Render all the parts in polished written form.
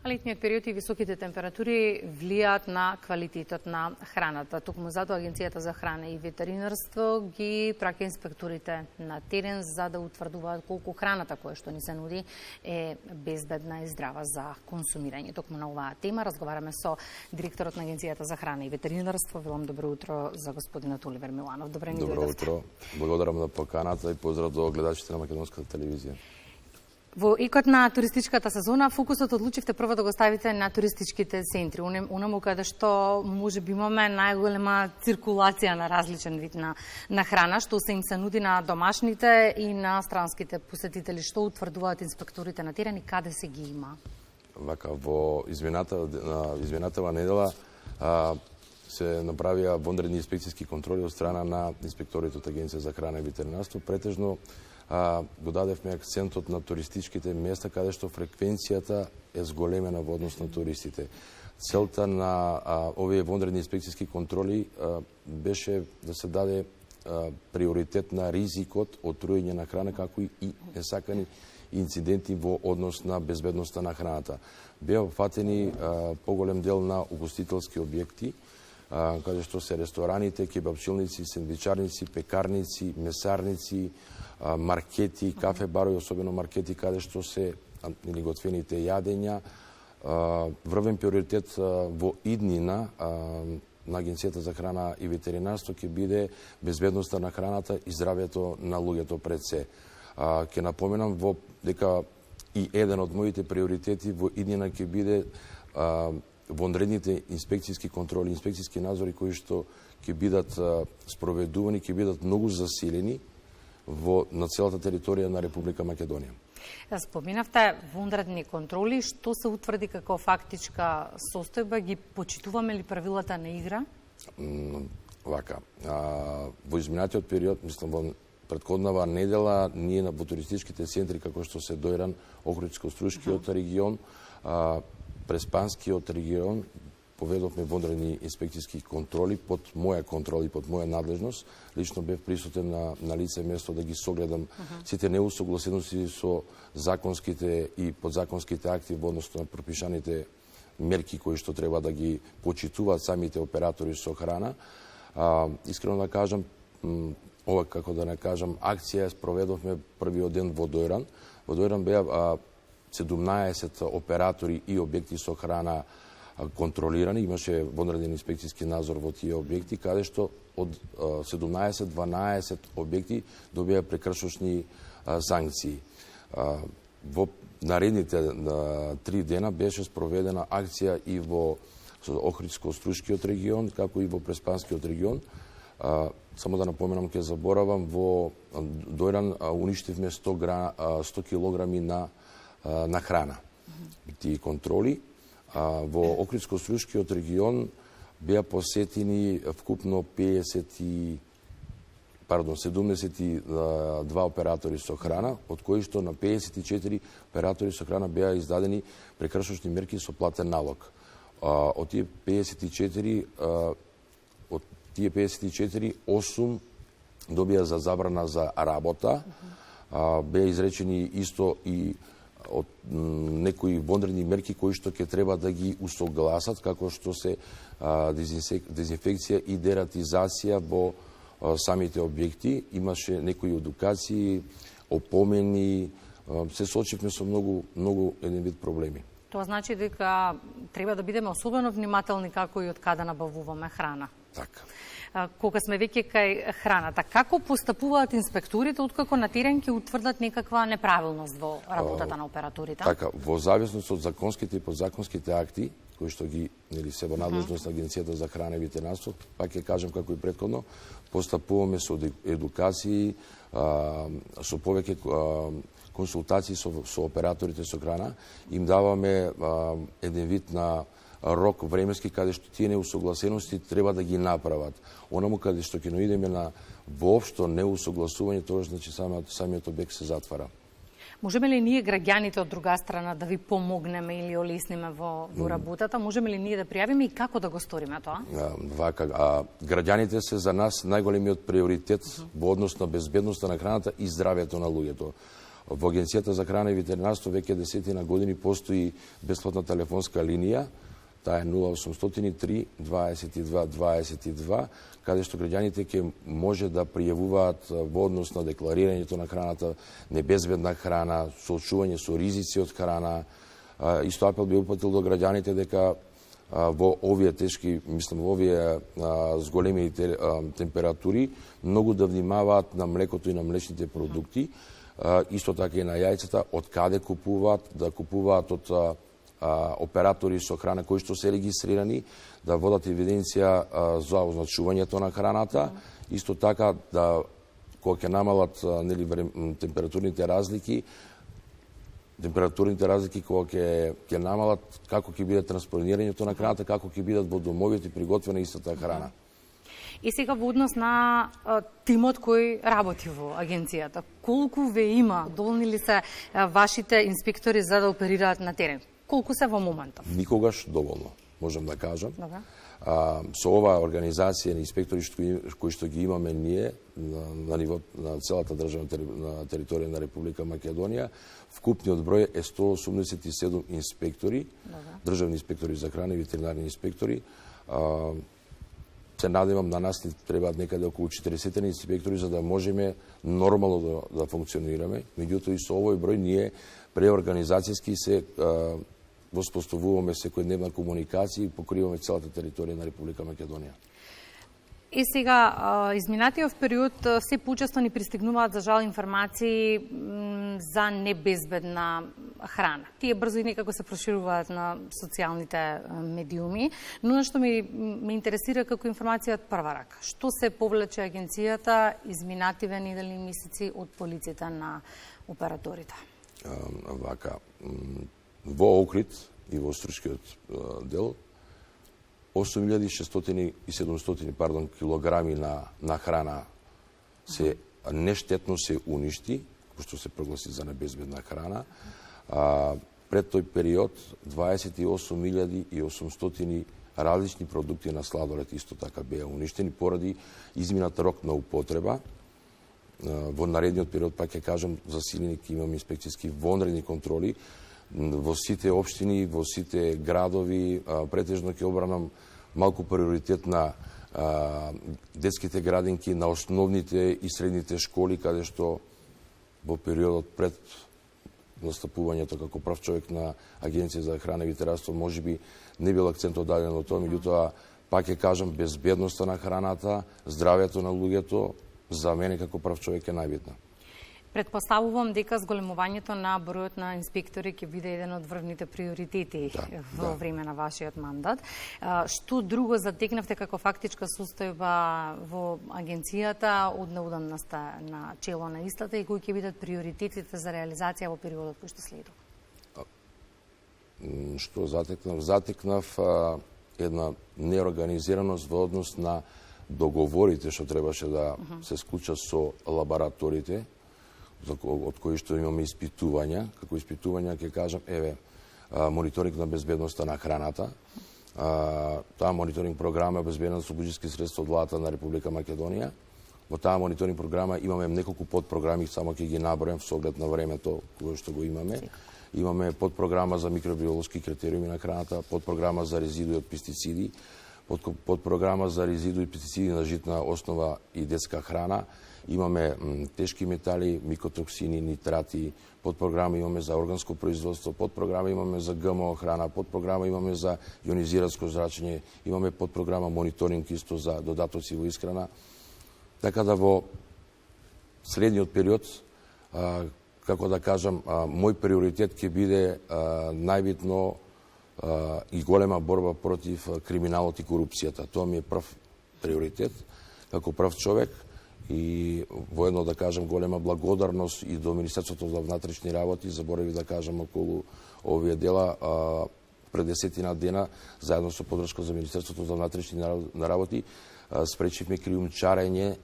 Летниот период и високите температури влијаат на квалитетот на храната. Токму затоа Агенцијата за храна и ветеринарство ги праќа инспекторите на терен за да утврдуваат колку храната која што ни се нуди е безбедна и здрава за консумирање. Токму на оваа тема разговараме со директорот на Агенцијата за храна и ветеринарство. Велам добро утро за господинот Оливер Миланов. Добре ни дојдовте. Добро утро. Благодарам на поканата и поздрав до гледачите на македонската телевизија. Во икот на туристичката сезона, фокусот одлучивте прво да го ставите на туристичките центри, унаму каде што може би имаме најголема циркулација на различен вид на храна, што се им се нуди на домашните и на странските посетители. Што утврдуваат инспекторите на терен и каде се ги има? Вака, во изминатава недела се направија вонредни инспекцијски контроли од страна на инспекторите од Агенција за храна и ветеринарство. Претежно го дадевме акцентот на туристичките места каде што фреквенцијата е зголемена во однос на туристите. Целта на овие вонредни инспекцијски контроли беше да се даде приоритет на ризикот од труење на храна, како и несакани инциденти во однос на безбедноста на храната. Беа фатени поголем дел на угостителски објекти, каде што се рестораните, кебапчилници, сендвичарници, пекарници, месарници, маркети, кафе барови, особено маркети каде што се готвените јадења. Врвен приоритет во иднина на Агенцијата за храна и ветеринарство ќе биде безбедноста на храната и здравјето на луѓето пред се. Ќе напоменам дека и еден од моите приоритети во иднина ќе биде вонредните инспекцијски контроли, инспекцијски надзори кои што ќе бидат спроведувани, ќе бидат многу засилени на целата територија на Република Македонија. Споминавте вонредни контроли, што се утврди како фактичка состојба, ги почитуваме ли правилата на игра? Вака, во изминатиот период, мислам во претходнава недела, ние во туристичките центри како што се Дојран, Охридско-Струшкиот регион, Преспанскиот регион, поведовме вонредни инспекцијски контроли под моја контрол и под моја надлежност. Лично бев присутен на лице место да ги согледам сите неусогласености со законските и подзаконските акти во однос на пропишаните мерки кои што треба да ги почитуваат самите оператори со храна. Искрено да кажам, ова како да не кажам, акција спроведовме првиот ден во Дојран. Во Дојран беа 17 оператори и објекти со храна контролирани, имаше вонреден инспекцијски надзор во тие објекти, каде што од 17-12 објекти добија прекршочни санкции. Во наредните 3 дена беше спроведена акција и во Охридско-Струшкиот регион, како и во Преспанскиот регион. Само да напоменам, ке заборавам, во Дојран уништивме 100 килограми на храна. Тие контроли. Во Охридско-Струшкиот регион беа посетени вкупно 72 оператори со храна, од кои што на 54 оператори со храна беа издадени прекршочни мерки со платен налог. Од тие 54, 8 добија за забрана за работа, беа изречени исто и од некои вонредни мерки кои што ќе треба да ги усогласат, како што се дезинфекција и дератизација во самите објекти. Имаше некои едукации, опомени, се соочивме со многу еден вид проблеми. Тоа значи дека треба да бидеме особено внимателни како и од каде набавуваме храна. Така. Кога сме веќе кај храната, како постапуваат инспекторите откако на терен ќе утврдат некаква неправилност во работата на операторите? Така, во зависност од законските и подзаконските акти, кои што ги се во надлежност на Агенцијата за храна и ветеринарство, пак ќе кажам како и претходно, постапуваме со едукации, со повеќе консултации со операторите со храна, им даваме еден вид на рок временски каде што тие неусогласености треба да ги направат. Онаму каде што ќе наидеме на воопшто неусогласување, тоа значи самиот објект се затвара. Можеме ли ние граѓаните од друга страна да ви помогнеме или олесниме во работата? Можеме ли ние да пријавиме и како да го сториме тоа? Вака, граѓаните се за нас најголемиот приоритет во однос на безбедноста на храната и здравјето на луѓето. Во Агенцијата за храна и ветеринарство веќе 10 години постои бесплатна телефонска линија, таа е 0800 3 22 22, каде што граѓаните ќе може да пријавуваат во однос на декларирањето на храната, небезбедна храна, соочување со ризици од храна. Исто апел би упатил до граѓаните дека во овие тешки, мислам, во овие зголеми температури, многу да внимаваат на млекото и на млечните продукти, исто така и на јајцата, од каде купуваат, да купуваат од оператори со храна кои што се регистрирани, да водат евиденција за означувањето на храната, исто така да кога ќе намалат температурните разлики кога ќе намалат, како ќе биде транспонирањето на храната, како ќе бидат во домовите приготвена истата храна. И сега во однос на тимот кој работи во агенцијата, колку ве има, доволни ли се вашите инспектори за да оперираат на терен? Колку се во моментов? Никогаш доволно, можам да кажам. Добре. Со оваа организација на инспектори кои што ги имаме ние на ниво на целата држава на територија на Република Македонија, вкупниот број е 187 инспектори, државни инспектори за храна и ветеринарни инспектори. Се надевам на нас ни требаат некаде околу 40 инспектори за да можеме нормално да функционираме. Меѓутоа и со овој број ние преорганизацијски се воспоставуваме секојдневна комуникација и покриваме целата територија на Република Македонија. И сега, изминатиот период се почесто ни пристигнуваат за жал информации за небезбедна храна. Тие брзо и некако се прошируваат на социјалните медиуми, но што ме интересира како информација од прва рака. Што се повлече агенцијата изминативе недели месеци од полицијата на операторите? Вака, во Охрид и во Стручкиот дел 8600 и 700 килограми на храна се нештетно се уништи, што се прогласи за небезбедна храна. Пред тој период 28.800 различни продукти на сладолед исто така беа уништени поради изминат рок на употреба. Во наредниот период, пак ќе кажам, засилени ќе имаме инспекцијски вонредни контроли во сите општини, во сите градови. Претежно ќе обранам малку приоритет на детските градинки, на основните и средните школи, каде што во периодот пред настапувањето како прав човек на Агенција за храна и ветеринарство можеби не бил акцентот даден на тоа, меѓутоа пак ќе кажам, безбедноста на храната, здравјето на луѓето, за мене како прав човек е најбитна. Предпоставувам дека зголемувањето на бројот на инспектори ќе биде еден од врвните приоритети во време на вашиот мандат. Што друго затекнавте како фактичка состојба во агенцијата од неудамната на чело на истата и кои ќе бидат приоритетите за реализација во периодот кој што следува? Што затекнав? Затекнав една неорганизираност во однос на договорите што требаше да се склучат со лабораторите, од кои што имаме испитувања. Како испитувања ќе кажам, мониторинг на безбедноста на храната. Таа мониторинг програма е обезбедена со буџетски средства од владата на Република Македонија. Во таа мониторинг програма имаме неколку подпрограми, само ќе ги набројам со оглед на времето кое што го имаме. Имаме подпрограма за микробиолошки критериуми на храната, подпрограма за резидуи од пестициди, подпрограма за резидуи и пестициди на житна основа и детска храна. Имаме тешки метали, микотоксини, нитрати, подпрограма имаме за органско производство, подпрограма имаме за ГМО храна, подпрограма имаме за јонизиранско зрачење, имаме подпрограма мониторинг исто за додатоци во исхрана. Така да во следниот период, како да кажам, мој приоритет ќе биде најбитно и голема борба против криминалот и корупцијата. Тоа ми е прв приоритет како прв човек. И воедно да кажам голема благодарност и до Министерството за внатрешни работи, заборави да кажам околу овие дела, пред 10 дена, заедно со подршка за Министерството за внатрешни работи, спречивме криумчарење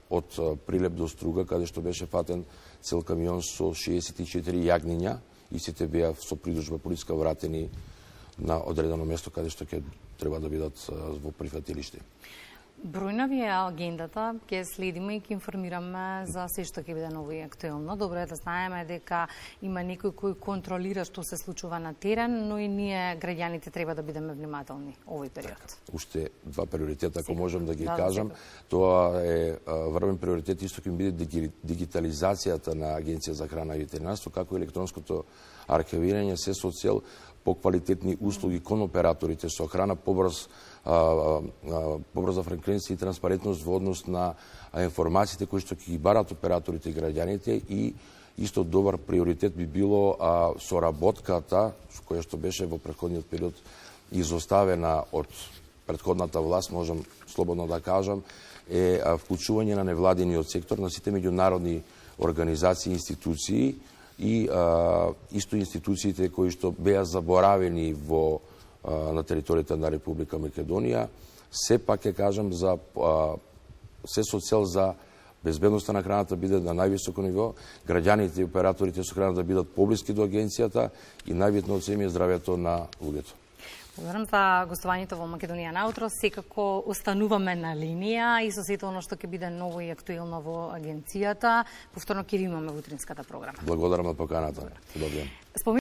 од Прилеп до Струга, каде што беше фатен цел камион со 64 јагниња и сите беа со придружба полиска вратени на одредено место каде што ќе треба да бидат во прифатилиште. Бројна ви е агендата, ќе следиме и ќе информираме за се што ќе биде ново и актуелно. Добро е да знаеме дека има некој кој контролира што се случува на терен, но и ние граѓаните треба да бидеме внимателни овој период. Уште два приоритета, ако можам да ги кажам. Тоа е врвен приоритет исто ќе биде дигитализацијата на Агенција за храна и ветеринарство, како и електронското архивирање, се со цел поквалитетни услуги кон операторите со храна, побрза фреквенција и транспарентност во однос на информациите кои што ќе ги барат операторите и граѓаните, и исто добар приоритет би било соработката која што беше во претходниот период изоставена од претходната власт, можам слободно да кажам, е вклучување на невладиниот сектор, на сите меѓународни организации и институции, и исто институциите кои што беа заборавени на територијата на Република Македонија, сепак ќе кажам се со цел за безбедноста на храната биде на највисоко ниво, граѓаните и операторите со храна да бидат поблиски до агенцијата и најбитно од се е здравјето на луѓето. Благодарам за гостувањето во Македонија на утро. Секако остануваме на линија и со сето оно што ќе биде ново и актуелно во агенцијата. Повторно ќе имаме во утринската програма. Благодарам на поканата. Добро.